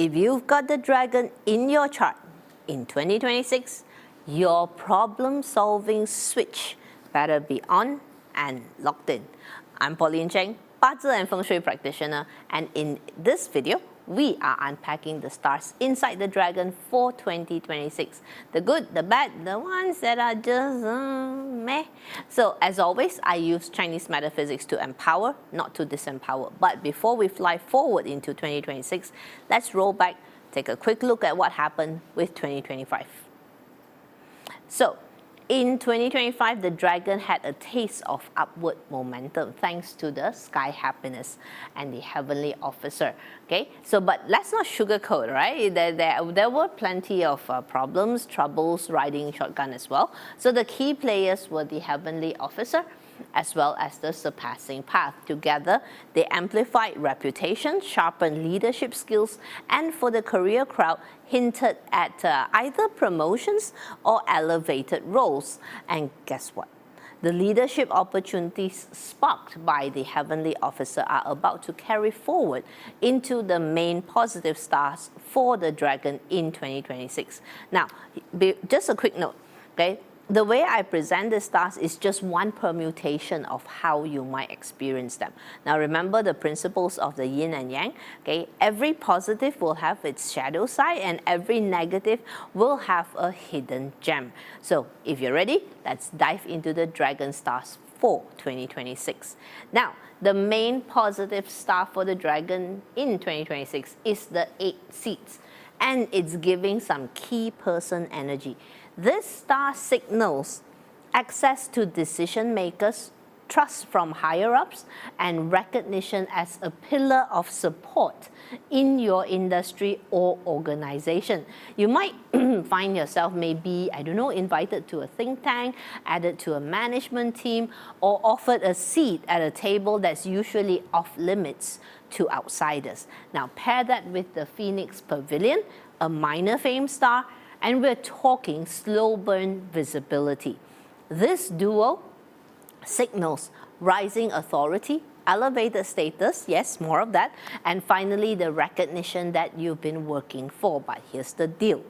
if you've got the dragon in your chart in 2026, your problem-solving switch better be on and locked in. I'm Pavillion Cheng, 八字 and Feng Shui practitioner, and in this video, we are unpacking the stars inside the dragon for 2026. The good, the bad, the ones that are just meh. So as always, I use Chinese metaphysics to empower, not to disempower. But before we fly forward into 2026, let's roll back, take a quick look at what happened with 2025. So, in 2025, the dragon had a taste of upward momentum thanks to the sky happiness and the heavenly officer. Okay, so but let's not sugarcoat, right? There were plenty of problems, troubles riding shotgun as well. So the key players were the heavenly officer as well as the surpassing path. Together, they amplified reputation, sharpened leadership skills, and for the career crowd, hinted at either promotions or elevated roles. And guess what? The leadership opportunities sparked by the heavenly officer are about to carry forward into the main positive stars for the dragon in 2026. Now, just a quick note, okay? The way I present the stars is just one permutation of how you might experience them. Now remember the principles of the yin and yang. Okay, every positive will have its shadow side and every negative will have a hidden gem. So if you're ready, let's dive into the dragon stars for 2026. Now, the main positive star for the dragon in 2026 is the 8 seeds, and it's giving some key person energy. This star signals access to decision makers, trust from higher-ups, and recognition as a pillar of support in your industry or organization. You might find yourself maybe, I don't know, invited to a think tank, added to a management team, or offered a seat at a table that's usually off limits to outsiders. Now pair that with the Phoenix Pavillion, a minor fame star, and we're talking slow burn visibility. This duo signals rising authority, elevated status, yes, more of that, and finally the recognition that you've been working for. But here's the deal.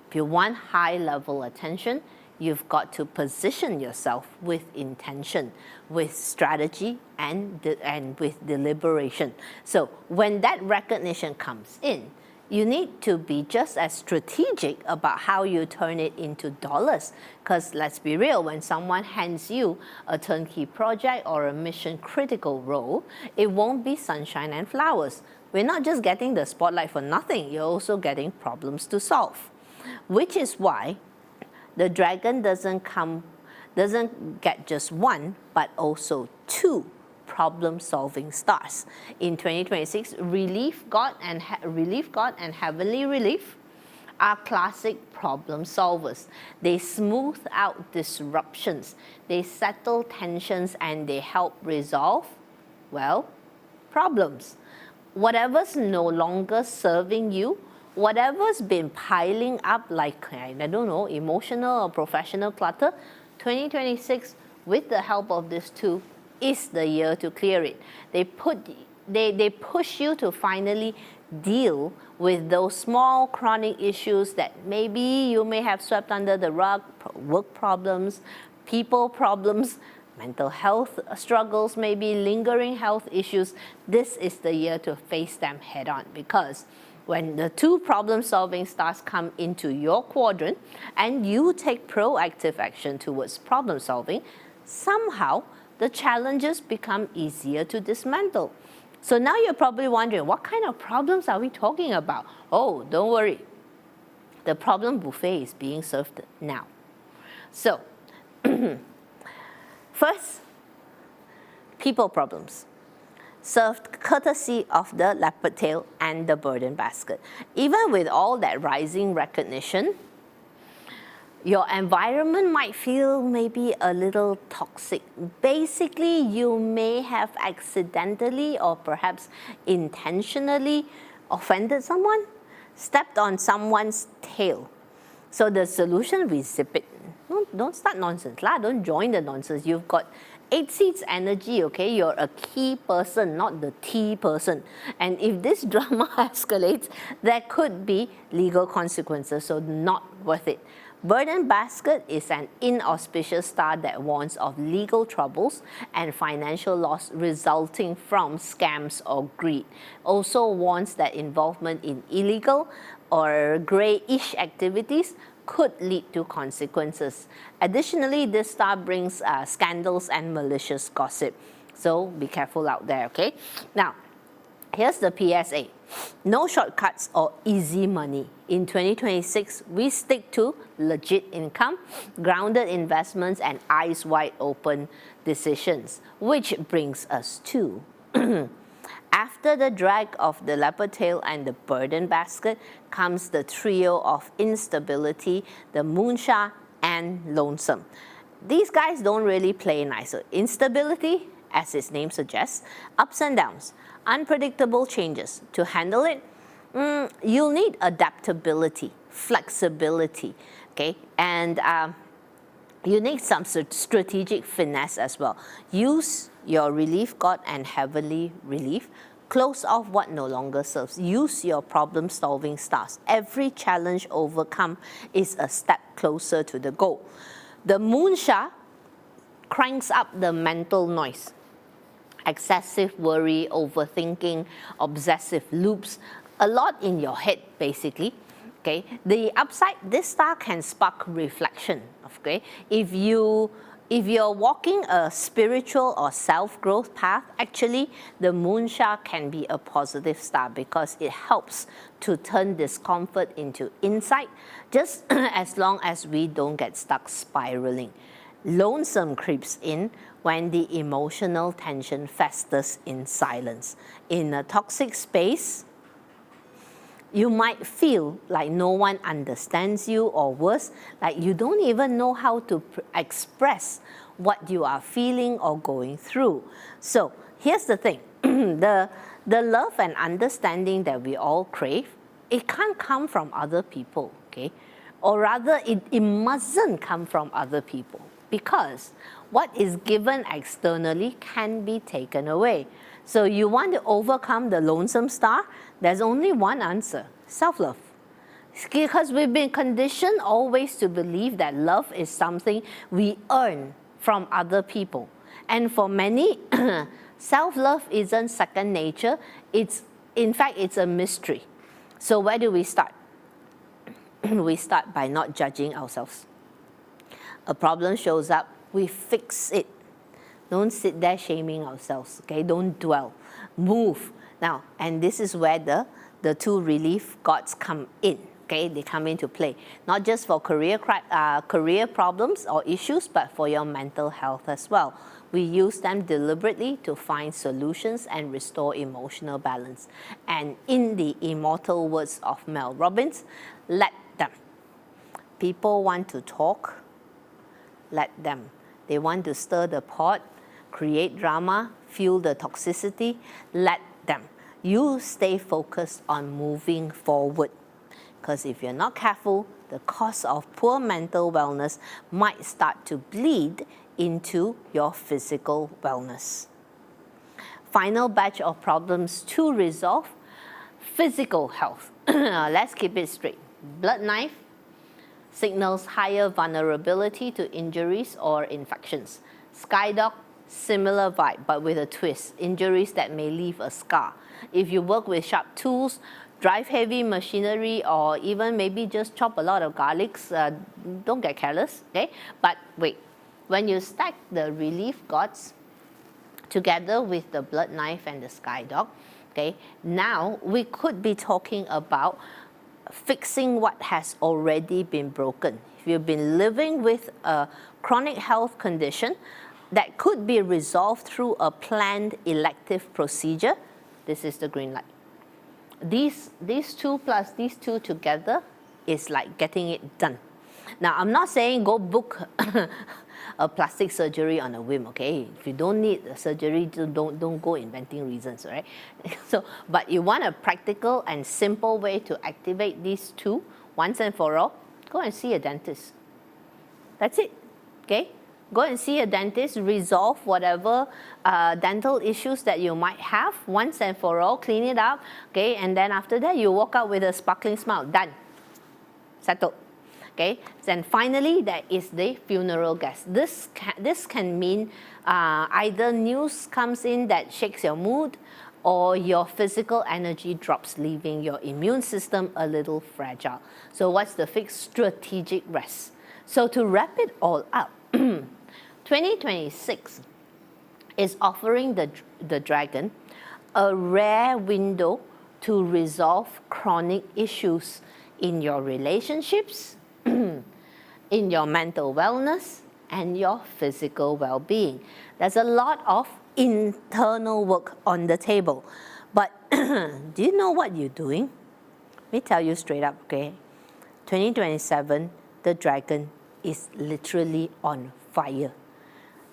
If you want high-level attention, you've got to position yourself with intention, with strategy, and with deliberation. So when that recognition comes in, you need to be just as strategic about how you turn it into dollars. Because let's be real, when someone hands you a turnkey project or a mission-critical role, it won't be sunshine and flowers. We're not just getting the spotlight for nothing, you're also getting problems to solve. Which is why the dragon doesn't get just one, but also two problem-solving stars. In 2026, Relief God and Heavenly Relief are classic problem solvers. They smooth out disruptions, they settle tensions, and they help resolve, well, problems. Whatever's no longer serving you, whatever's been piling up like, I don't know, emotional or professional clutter, 2026, with the help of these two, is the year to clear it. They push you to finally deal with those small chronic issues that maybe you may have swept under the rug, work problems, people problems, mental health struggles, maybe lingering health issues. This is the year to face them head on, because when the two problem-solving stars come into your quadrant and you take proactive action towards problem solving, somehow the challenges become easier to dismantle. So now you're probably wondering, what kind of problems are we talking about? Oh, don't worry. The problem buffet is being served now. So, first, people problems, served courtesy of the leopard tail and the burden basket. Even with all that rising recognition, your environment might feel maybe a little toxic. Basically, you may have accidentally or perhaps intentionally offended someone, stepped on someone's tail. So the solution, we zip it. Don't start nonsense. Don't join the nonsense. You've got 8 seeds energy, okay, you're a key person, not the T person. And if this drama escalates, there could be legal consequences, so not worth it. Burden basket is an inauspicious star that warns of legal troubles and financial loss resulting from scams or greed. Also warns that involvement in illegal or grayish activities could lead to consequences. Additionally, this star brings scandals and malicious gossip. So be careful out there, okay? Now, here's the PSA. No shortcuts or easy money. In 2026, we stick to legit income, grounded investments, and eyes wide open decisions, which brings us to after the drag of the leopard tail and the burden basket comes the trio of instability, the moonsha, and lonesome. These guys don't really play nice. So instability, as its name suggests, ups and downs, unpredictable changes. To handle it, you'll need adaptability, flexibility, okay? And you need some strategic finesse as well. Use your relief god and heavenly relief. Close off what no longer serves. Use your problem-solving stars. Every challenge overcome is a step closer to the goal. The moonsha cranks up the mental noise. Excessive worry, overthinking, obsessive loops, a lot in your head, basically. Okay, the upside, this star can spark reflection. Okay, if you're walking a spiritual or self-growth path, actually the moonsha can be a positive star because it helps to turn discomfort into insight, just as long as we don't get stuck spiraling. Lonesome creeps in when the emotional tension festers in silence. In a toxic space, you might feel like no one understands you, or worse, like you don't even know how to express what you are feeling or going through. So here's the thing, the love and understanding that we all crave, it can't come from other people, okay? Or rather, it mustn't come from other people, because what is given externally can be taken away. So you want to overcome the lonesome star? There's only one answer: self-love. Because we've been conditioned always to believe that love is something we earn from other people. And for many, self-love isn't second nature. In fact, it's a mystery. So where do we start? We start by not judging ourselves. A problem shows up, we fix it. Don't sit there shaming ourselves, okay? Don't dwell. Move. Now, and this is where the two relief gods come in, okay? They come into play. Not just for career problems or issues, but for your mental health as well. We use them deliberately to find solutions and restore emotional balance. And in the immortal words of Mel Robbins, let them. People want to talk, let them. They want to stir the pot, create drama, fuel the toxicity, let them. You stay focused on moving forward. Because if you're not careful, the cost of poor mental wellness might start to bleed into your physical wellness. Final batch of problems to resolve: physical health. Let's keep it straight. Blood knife signals higher vulnerability to injuries or infections. Skydog, similar vibe, but with a twist. Injuries that may leave a scar. If you work with sharp tools, drive heavy machinery, or even maybe just chop a lot of garlics, don't get careless, okay? But wait, when you stack the relief gods together with the blood knife and the skydog, okay, now we could be talking about fixing what has already been broken. If you've been living with a chronic health condition that could be resolved through a planned elective procedure, this is the green light. These two plus these two together is like getting it done. Now, I'm not saying go book a plastic surgery on a whim, okay? If you don't need a surgery, don't go inventing reasons, right? So, but you want a practical and simple way to activate these two once and for all, go and see a dentist. That's it, okay? Go and see a dentist, resolve whatever dental issues that you might have once and for all, clean it up, okay? And then after that, you walk out with a sparkling smile. Done. Settled. Okay? Then finally, there is the funeral guest. This can mean either news comes in that shakes your mood, or your physical energy drops, leaving your immune system a little fragile. So what's the fix? Strategic rest. So to wrap it all up, 2026 is offering the dragon a rare window to resolve chronic issues in your relationships, in your mental wellness, and your physical well-being. There's a lot of internal work on the table. But do you know what you're doing? Let me tell you straight up, okay? 2027, the dragon is literally on fire.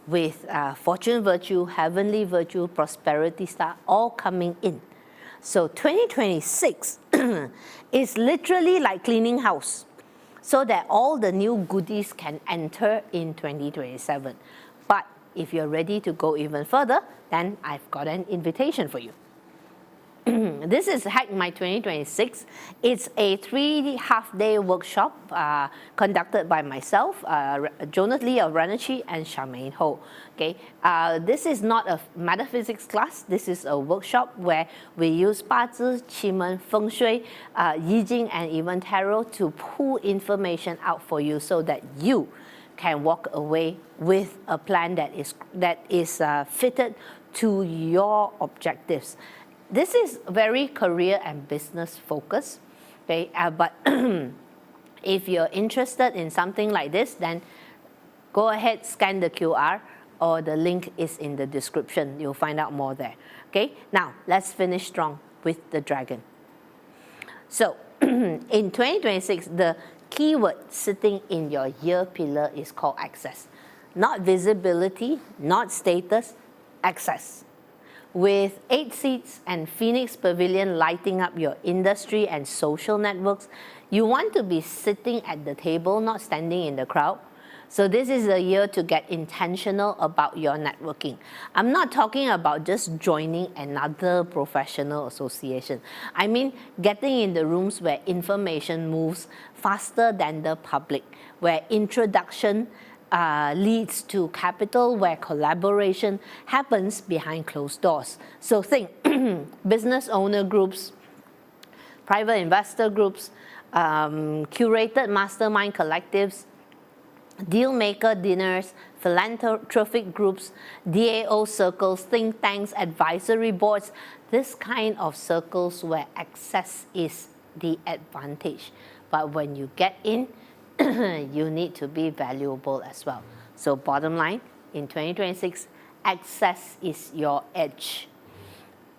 With fortune virtue, heavenly virtue, prosperity star all coming in. So 2026 is literally like cleaning house, so that all the new goodies can enter in 2027. But if you're ready to go even further, then I've got an invitation for you. This is Hack My 2026. It's a 3.5-day workshop conducted by myself, Jonas Lee of Ranachi, and Charmaine Ho. Okay, this is not a metaphysics class. This is a workshop where we use 八字, Qi, Feng Shui, Yi Jing, and even tarot to pull information out for you so that you can walk away with a plan that is fitted to your objectives. This is very career and business focused, okay? But if you're interested in something like this, then go ahead, scan the QR, or the link is in the description. You'll find out more there, okay? Now, let's finish strong with the dragon. So, in 2026, the keyword sitting in your year pillar is called access. Not visibility, not status, access. With 8 seats and Phoenix Pavillion lighting up your industry and social networks, you want to be sitting at the table, not standing in the crowd. So this is a year to get intentional about your networking. I'm not talking about just joining another professional association. I mean getting in the rooms where information moves faster than the public, where introduction leads to capital, where collaboration happens behind closed doors. So think business owner groups, private investor groups, curated mastermind collectives, deal maker dinners, philanthropic groups, DAO circles, think tanks, advisory boards, this kind of circles where access is the advantage. But when you get in, you need to be valuable as well. So bottom line, in 2026, access is your edge.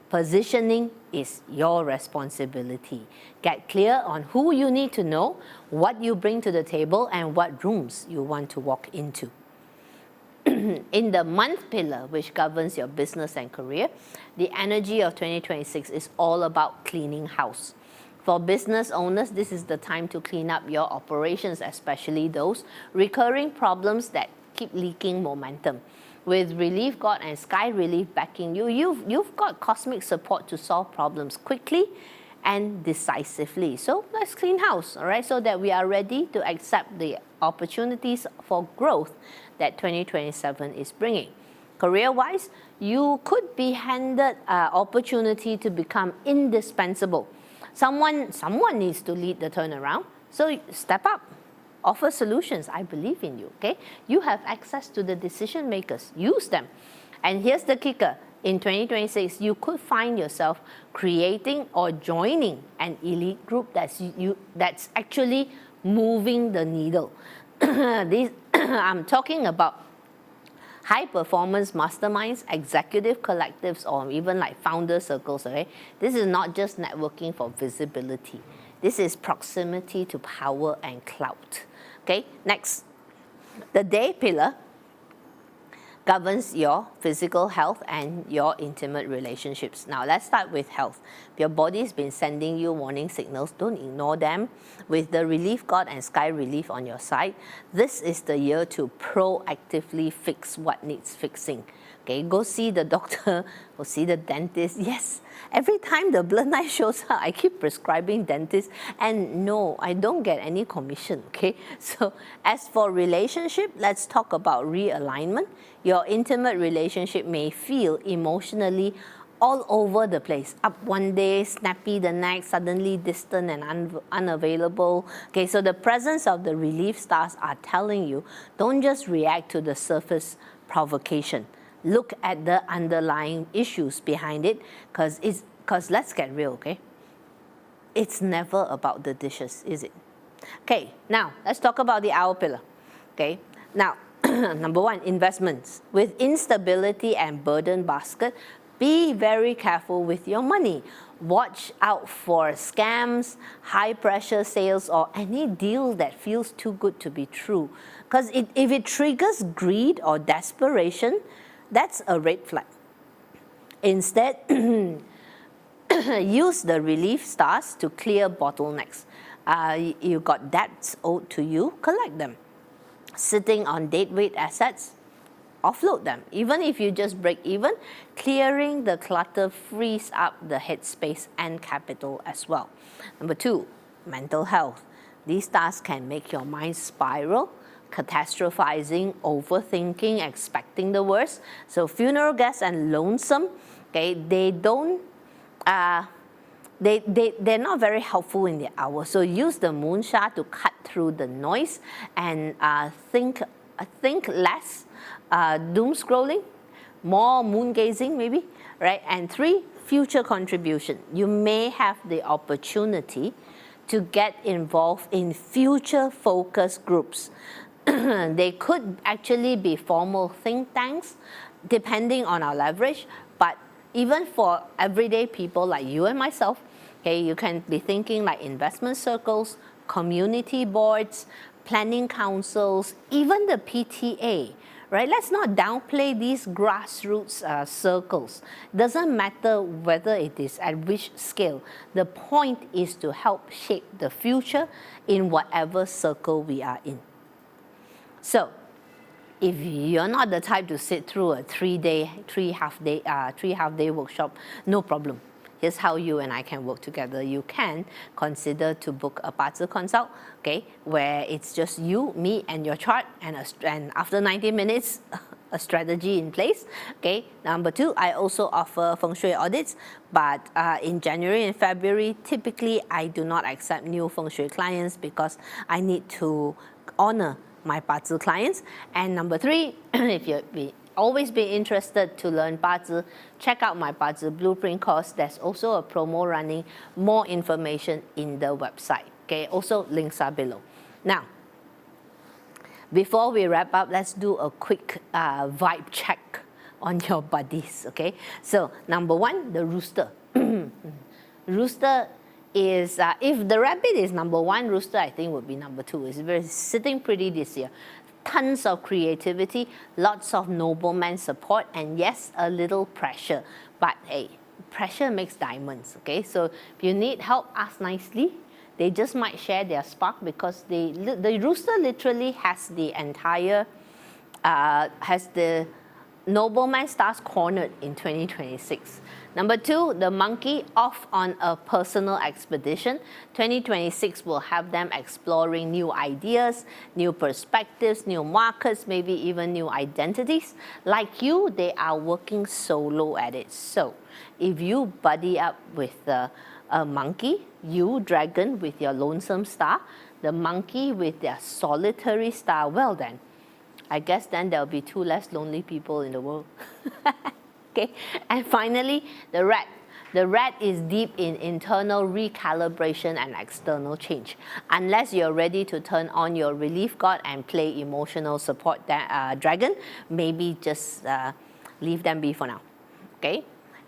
Positioning is your responsibility. Get clear on who you need to know, what you bring to the table, and what rooms you want to walk into. In the month pillar, which governs your business and career, the energy of 2026 is all about cleaning house. For business owners, this is the time to clean up your operations, especially those recurring problems that keep leaking momentum. With Relief God and Sky Relief backing you, you've got cosmic support to solve problems quickly and decisively. So let's clean house, all right, so that we are ready to accept the opportunities for growth that 2027 is bringing. Career-wise, you could be handed opportunity to become indispensable. Someone needs to lead the turnaround, so step up. Offer solutions. I believe in you, okay? You have access to the decision makers. Use them. And here's the kicker. In 2026, you could find yourself creating or joining an elite group that's actually moving the needle. I'm talking about high-performance masterminds, executive collectives, or even like founder circles, okay? This is not just networking for visibility. This is proximity to power and clout. Okay, next. The day pillar. governs your physical health and your intimate relationships. Now let's start with health. Your body's been sending you warning signals. Don't ignore them. With the relief god and sky relief on your side, this is the year to proactively fix what needs fixing. Okay, go see the doctor, go see the dentist. Yes, every time the bloodline shows up, I keep prescribing dentist, and no, I don't get any commission, okay? So as for relationship, let's talk about realignment. Your intimate relationship may feel emotionally all over the place. Up one day, snappy the next, suddenly distant and unavailable. Okay, so the presence of the relief stars are telling you, don't just react to the surface provocation. Look at the underlying issues behind it, because let's get real, okay? It's never about the dishes, is it? Okay, now let's talk about the owl pillar. Okay, now number one, investments. With instability and burden basket, be very careful with your money. Watch out for scams, high pressure sales, or any deal that feels too good to be true. Because if it triggers greed or desperation, that's a red flag. Instead, use the relief stars to clear bottlenecks. You got debts owed to you, collect them. Sitting on dead weight assets, offload them. Even if you just break even, clearing the clutter frees up the headspace and capital as well. Number two, mental health. These stars can make your mind spiral, catastrophizing, overthinking, expecting the worst. So funeral guests and lonesome, okay, they're not very helpful in the hour. So use the moon sha to cut through the noise and think less doom scrolling, more moon gazing maybe, right? And three, future contribution. You may have the opportunity to get involved in future focus groups. They could actually be formal think tanks, depending on our leverage, but even for everyday people like you and myself, okay, you can be thinking like investment circles, community boards, planning councils, even the PTA, right? Let's not downplay these grassroots circles. Doesn't matter whether it is at which scale. The point is to help shape the future in whatever circle we are in. So, if you're not the type to sit through a three half day workshop, no problem. Here's how you and I can work together. You can consider to book a 八字 consult, okay, where it's just you, me, and your chart, and after 90 minutes, a strategy in place. Okay. Number two, I also offer feng shui audits, but in January and February, typically I do not accept new feng shui clients because I need to honor my 八字 clients. And number three, if you've always been interested to learn 八字, check out my 八字 blueprint course. There's also a promo running. More information in the website. Okay, also links are below. Now, before we wrap up, let's do a quick vibe check on your buddies. Okay, so number one, the rooster. Rooster is, if the rabbit is number one, rooster I think would be number two. It's sitting pretty this year. Tons of creativity, lots of nobleman support, and yes, a little pressure. But hey, pressure makes diamonds, okay? So if you need help, ask nicely. They just might share their spark because the rooster literally has the entire, has the nobleman stars cornered in 2026. Number two, the monkey off on a personal expedition. 2026 will have them exploring new ideas, new perspectives, new markets, maybe even new identities. Like you, they are working solo at it. So if you buddy up with a monkey, you dragon with your lonesome star, the monkey with their solitary star, well then, I guess then there'll be two less lonely people in the world. Okay, and finally, the rat. The rat is deep in internal recalibration and external change. Unless you're ready to turn on your relief god and play emotional support dragon, maybe just leave them be for now. Okay,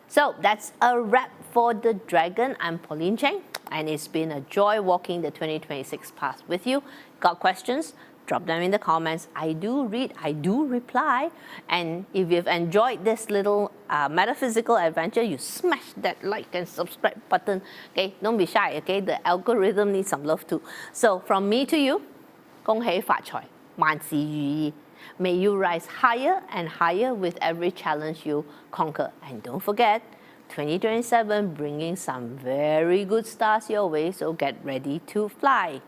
so that's a wrap for the dragon. I'm Pauline Cheng, and it's been a joy walking the 2026 path with you. Got questions? drop them in the comments. I do read, I do reply. And if you've enjoyed this little metaphysical adventure, you smash that like and subscribe button. Okay, don't be shy. Okay, the algorithm needs some love too. So from me to you, 恭喜發財，萬事如意. May you rise higher and higher with every challenge you conquer. And don't forget, 2027 bringing some very good stars your way, so get ready to fly.